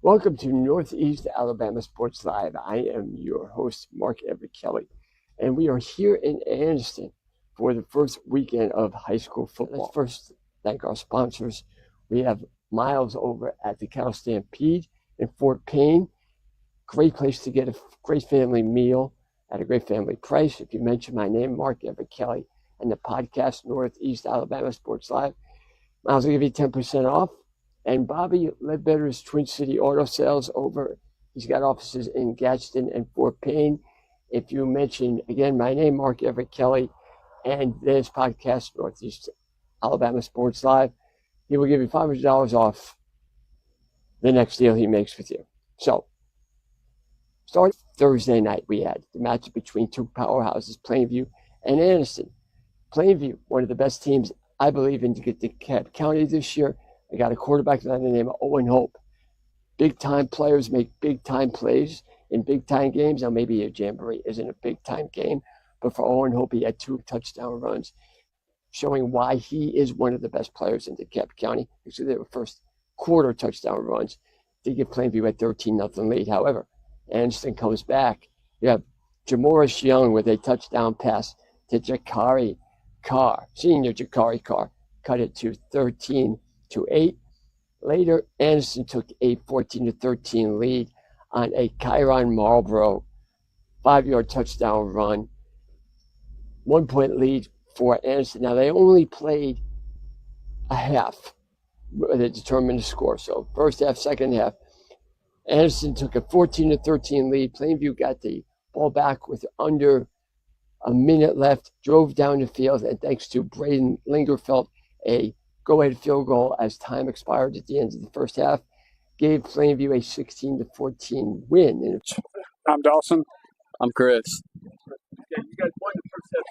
Welcome to Northeast Alabama Sports Live. I am your host, Mark Everett Kelly, and we are here in Anniston for the first weekend of high school football. Let's first thank our sponsors. We have Miles over at the Cattle Stampede in Fort Payne. Great place to get a great family meal at a great family price. If you mention my name, Mark Everett Kelly, and the podcast Northeast Alabama Sports Live, Miles will give you 10% off. And Bobby Ledbetter's Twin City Auto Sales over. He's got offices in Gadsden and Fort Payne. If you mention, again, my name, Mark Everett Kelly, and this podcast, Northeast Alabama Sports Live, he will give you $500 off the next deal he makes with you. So, starting Thursday night, we had the matchup between two powerhouses, Plainview and Anniston. Plainview, one of the best teams, I believe, in to get to DeKalb County this year. I got a quarterback by the name of Owen Hope. Big-time players make big-time plays in big-time games. Now, maybe a Jamboree isn't a big-time game, but for Owen Hope, he had 2 touchdown runs, showing why he is one of the best players in DeKalb County. Actually, they were first quarter touchdown runs to give Plainview a 13-0 lead. However, Anniston comes back. You have Jamoris Young with a touchdown pass to Jakari Carr, senior Jakari Carr, cut it to 13-8. Later, Anniston took a 14-13 lead on a Kyron Marlboro 5-yard touchdown run. 1-point lead for Anniston. Now, they only played a half to determine the score. So, first half, second half, Anniston took a 14-13 lead. Plainview got the ball back with under a minute left, drove down the field, and thanks to Braden Lingerfeld, a go-ahead field goal as time expired at the end of the first half, gave Plainview a 16-14 win. I'm Dawson. I'm Chris. Yeah, you guys won the first half.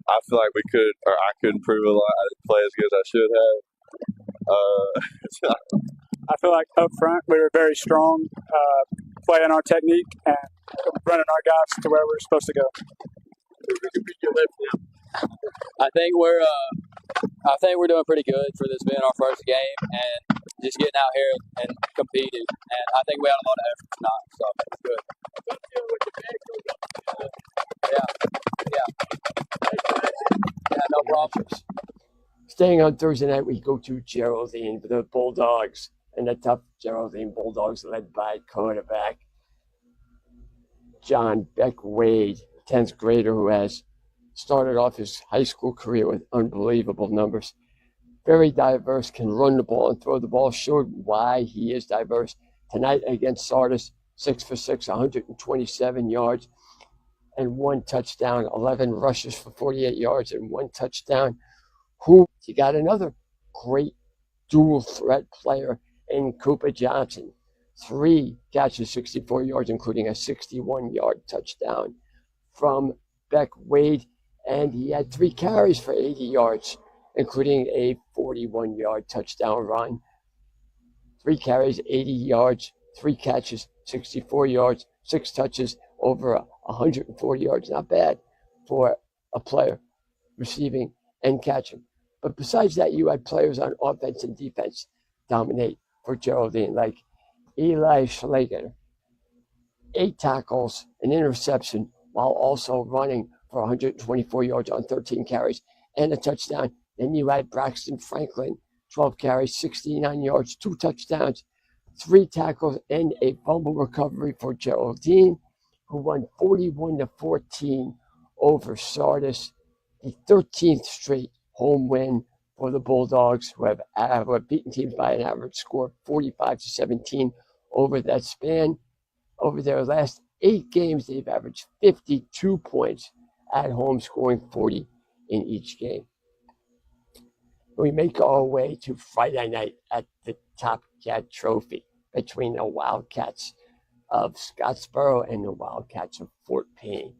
I feel like we could, or I could improve a lot. I didn't play as good as I should have. I feel like up front we were very strong, playing our technique and running our guys to where we were supposed to go. I think we're doing pretty good for this being our first game and just getting out here and competing. And I think we had a lot of effort tonight, so it's good. Yeah, no problem. Staying on Thursday night, we go to Geraldine for the Bulldogs, and the tough Geraldine Bulldogs led by quarterback John Beck Wade, 10th grader who has started off his high school career with unbelievable numbers. Very diverse, can run the ball and throw the ball, showed why he is diverse. Tonight against Sardis, 6 for 6, 127 yards and 1 touchdown, 11 rushes for 48 yards and 1 touchdown. You got another great dual threat player in Cooper Johnson. 3 catches, 64 yards, including a 61-yard touchdown from Beck Wade. And he had 3 carries for 80 yards, including a 41-yard touchdown run. 3 carries, 80 yards, 3 catches, 64 yards, 6 touches, over 140 yards. Not bad for a player receiving and catching. But besides that, you had players on offense and defense dominate for Geraldine, like Eli Schlager, 8 tackles, an interception, while also running for 124 yards on 13 carries and a touchdown. Then you had Braxton Franklin, 12 carries, 69 yards, 2 touchdowns, 3 tackles, and a fumble recovery for Geraldine, who won 41-14 over Sardis, the 13th straight home win for the Bulldogs, who have beaten teams by an average score of 45-17 over that span. Over their last 8 games, they've averaged 52 points at home, scoring 40 in each game. We make our way to Friday night at the Top Cat Trophy between the Wildcats of Scottsboro and the Wildcats of Fort Payne.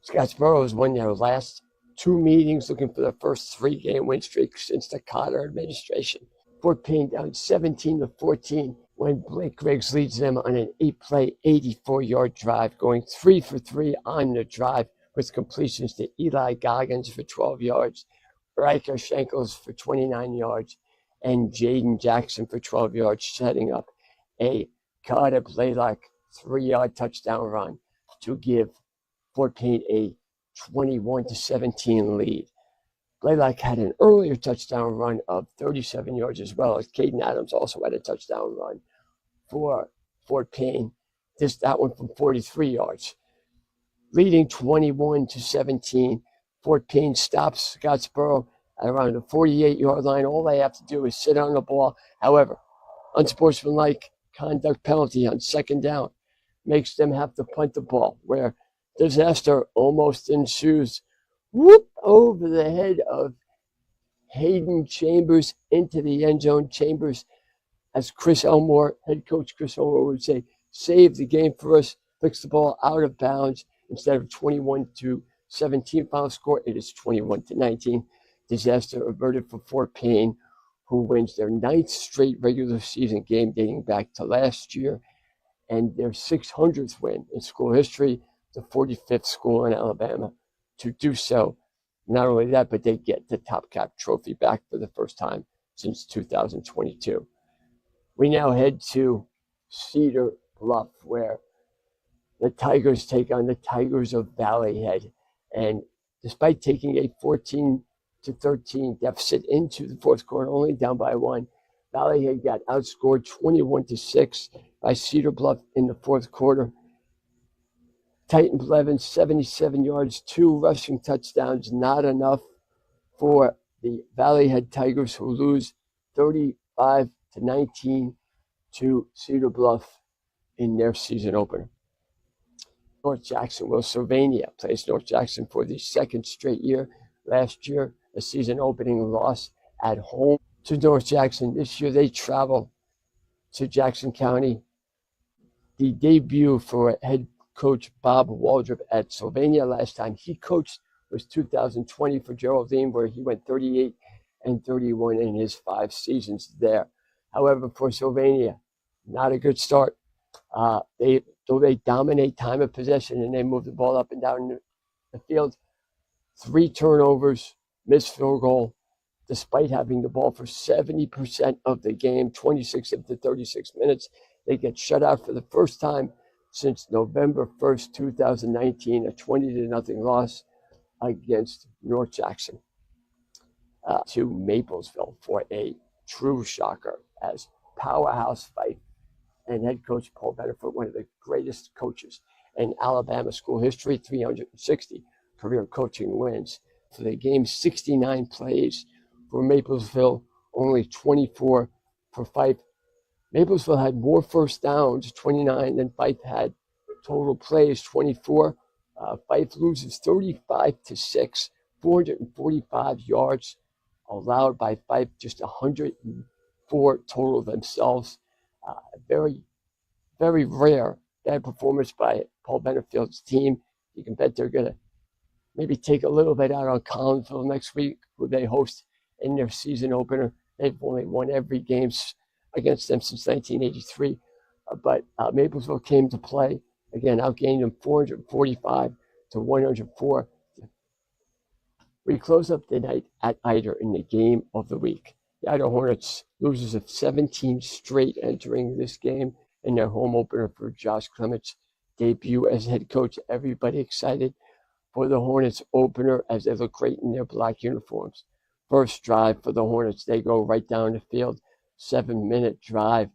Scottsboro has won their last 2 meetings, looking for their first 3-game win streak since the Cotter administration. Fort Payne down 17-14 when Blake Griggs leads them on an 8-play, 84-yard drive, going 3 for 3 on the drive with completions to Eli Goggins for 12 yards, Riker Shankles for 29 yards, and Jaden Jackson for 12 yards, setting up a Carter Blaylock 3-yard touchdown run to give Fort Payne a 21-17 lead. Blaylock had an earlier touchdown run of 37 yards as well, as Caden Adams also had a touchdown run for Fort Payne. That one from 43 yards. Leading 21-17, Fort Payne stops Scottsboro at around the 48-yard line. All they have to do is sit on the ball. However, unsportsmanlike conduct penalty on second down makes them have to punt the ball, where disaster almost ensues. Whoop, over the head of Hayden Chambers into the end zone. Chambers, as Chris Elmore, head coach Chris Elmore would say, saved the game for us, fixed the ball out of bounds. Instead of 21-17 final score, it is 21-19. Disaster averted for Fort Payne, who wins their 9th straight regular season game dating back to last year, and their 600th win in school history, the 45th school in Alabama to do so. Not only that, but they get the Top Cap trophy back for the first time since 2022. We now head to Cedar Bluff, where the Tigers take on the Tigers of Valley Head. And despite taking a 14-13 deficit into the fourth quarter, only down by 1, Valley Head got outscored 21-6 by Cedar Bluff in the fourth quarter. Titan Blevins, 77 yards, 2 rushing touchdowns, not enough for the Valley Head Tigers, who lose 35-19 to Cedar Bluff in their season opener. North Jacksonville, Sylvania plays North Jackson for the second straight year. Last year, a season opening loss at home to North Jackson. This year, they travel to Jackson County. The debut for head coach Bob Waldrop at Sylvania last time he coached was 2020 for Geraldine, where he went 38-31 in his 5 seasons there. However, for Sylvania, not a good start. They dominate time of possession and they move the ball up and down the field. 3 turnovers, missed field goal, despite having the ball for 70% of the game, 26 of the 36 minutes. They get shut out for the first time since November 1st, 2019, a 20-0 loss against North Jackson. To Maplesville for a true shocker, as powerhouse fight and head coach Paul Benefort, one of the greatest coaches in Alabama school history, 360 career coaching wins. For the game, 69 plays for Maplesville, only 24 for Fife. Maplesville had more first downs, 29, than Fife had total plays, 24. Fife loses 35-6, 445 yards allowed by Fife, just 104 total themselves. Very, very rare bad performance by Paul Benefield's team. You can bet they're going to maybe take a little bit out on Collinsville next week, who they host in their season opener. They've only won every game against them since 1983. But Maplesville came to play. Again, outgained them 445-104. We close up the night at Ider in the game of the week. The Ider Hornets, losers of 17 straight entering this game in their home opener for Josh Clement's debut as head coach. Everybody excited for the Hornets opener as they look great in their black uniforms. First drive for the Hornets, they go right down the field. 7-minute drive,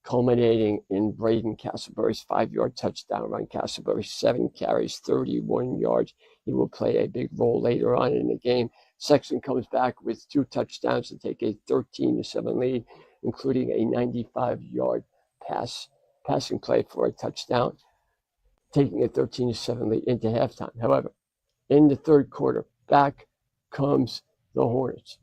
culminating in Braden Castleberry's 5-yard touchdown run. Castleberry, 7 carries, 31 yards. He will play a big role later on in the game. Sexton comes back with 2 touchdowns to take a 13-7 lead, including a 95-yard passing play for a touchdown, taking a 13-7 lead into halftime. However, in the third quarter, back comes the Hornets.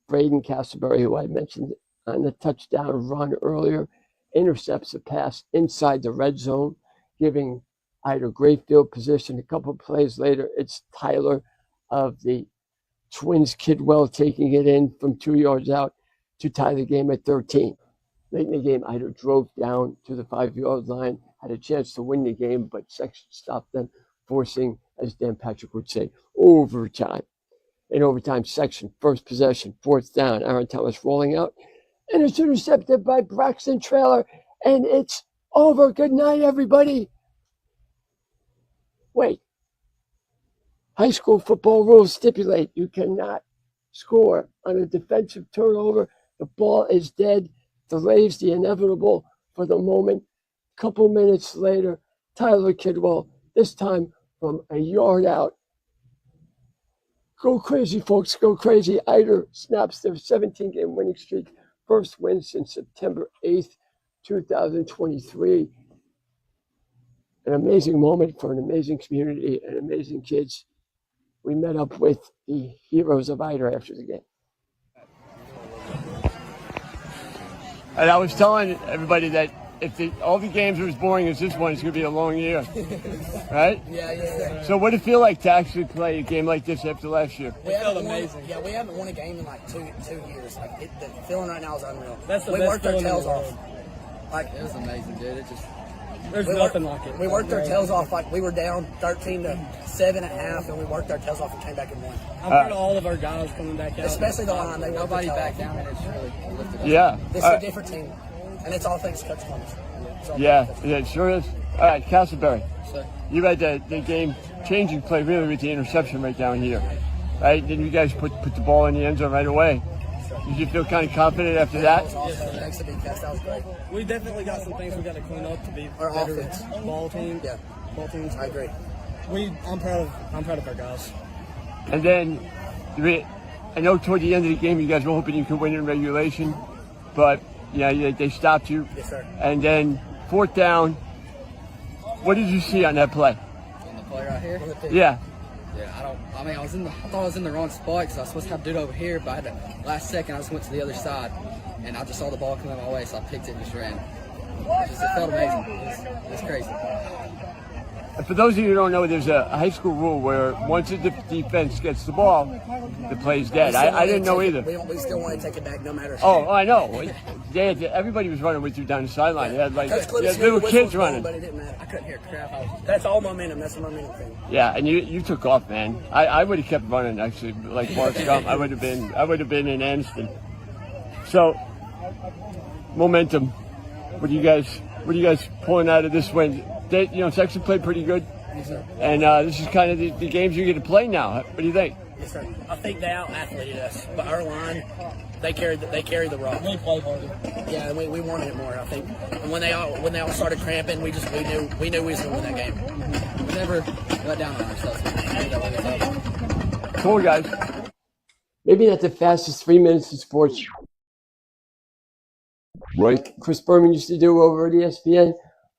Braden Castleberry, who I mentioned on the touchdown run earlier, intercepts a pass inside the red zone, giving Ider great field position. A couple of plays later, it's Tyler of the Twins Kidwell taking it in from 2 yards out to tie the game at 13. Late in the game, Ider drove down to the 5-yard line, had a chance to win the game, but Sexton stopped them, forcing, as Dan Patrick would say, overtime. in overtime section. First possession, fourth down. Aaron Thomas rolling out. And it's intercepted by Braxton Trailer. And it's over. Good night, everybody. Wait. High school football rules stipulate you cannot score on a defensive turnover. The ball is dead. Delays the inevitable for the moment. Couple minutes later, Tyler Kidwell, this time from a yard out. Go crazy, folks. Go crazy. Eider snaps their 17-game winning streak. First win since September 8th, 2023. An amazing moment for an amazing community and amazing kids. We met up with the heroes of Eider after the game. And I was telling everybody that if all the games are as boring as this one, it's going to be a long year. Right? Yeah. So what did it feel like to actually play a game like this after last year? It felt amazing. Yeah, we haven't won a game in like two years. Like the feeling right now is unreal. That's the we best worked our feeling in tails the world. off. Like It was amazing, dude. There's nothing like it. We worked our tails off. Like we were down 13 to 7 at half, and we worked our tails off and came back and won. I'm proud of all of our guys coming back out. Especially the line. They Nobody worked their back tail down, and it's really lifted us. Yeah. This is a different team, and it's all thanks to Coach Thomas. Yeah, it sure is. All right, Castleberry, So, you had the game-changing play really with the interception right down here, right? Then you guys put the ball in the end zone right away. Did you feel kind of confident after that? That was awesome. Thanks to Big Cast. That was great. we definitely got some things we got to clean up to be Our better offense. ball team. Yeah. Ball teams. I agree. I'm proud of our guys. And then, I know toward the end of the game you guys were hoping you could win in regulation, but yeah, they stopped you. Yes, sir. And then fourth down. What did you see on that play? On the play right here. Yeah. Yeah, I thought I was in the wrong spot because I was supposed to have dude over here, but last second I just went to the other side, and I just saw the ball coming my way, so I picked it and just ran. It felt amazing. It was crazy. And for those of you who don't know, there's a high school rule where once the defense gets the ball, the play's dead. I didn't know either. We still want to take it back no matter. Oh, I know. Everybody was running with you down the sideline. You had Coach Clips little knew the whistle kids was blowing, running. but it didn't matter. I couldn't hear crap. That's all momentum. That's the momentum thing. Yeah, and you took off, man. I would have kept running actually, like Mark Gump. I would have been in Anniston. So, momentum. What are you guys pulling out of this win? Section played pretty good, and this is kind of the games you get to play now. What do you think? Yes, sir. I think they out-athleted us, but our line, they carried the rock. We played harder. Yeah, and we wanted it more. I think, and when they all started cramping, we knew we was going to win that game. We never let down on ourselves. Cool, guys. Maybe not the fastest 3 minutes in sports, like Chris Berman used to do over at ESPN,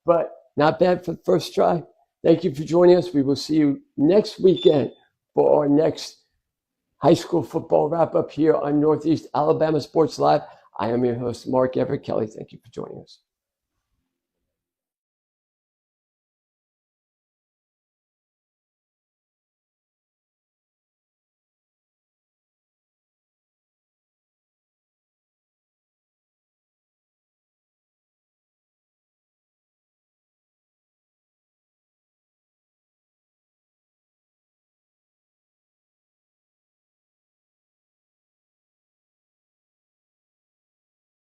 but not bad for the first try. Thank you for joining us. We will see you next weekend for our next high school football wrap-up here on Northeast Alabama Sports Live. I am your host, Mark Everett Kelly. Thank you for joining us.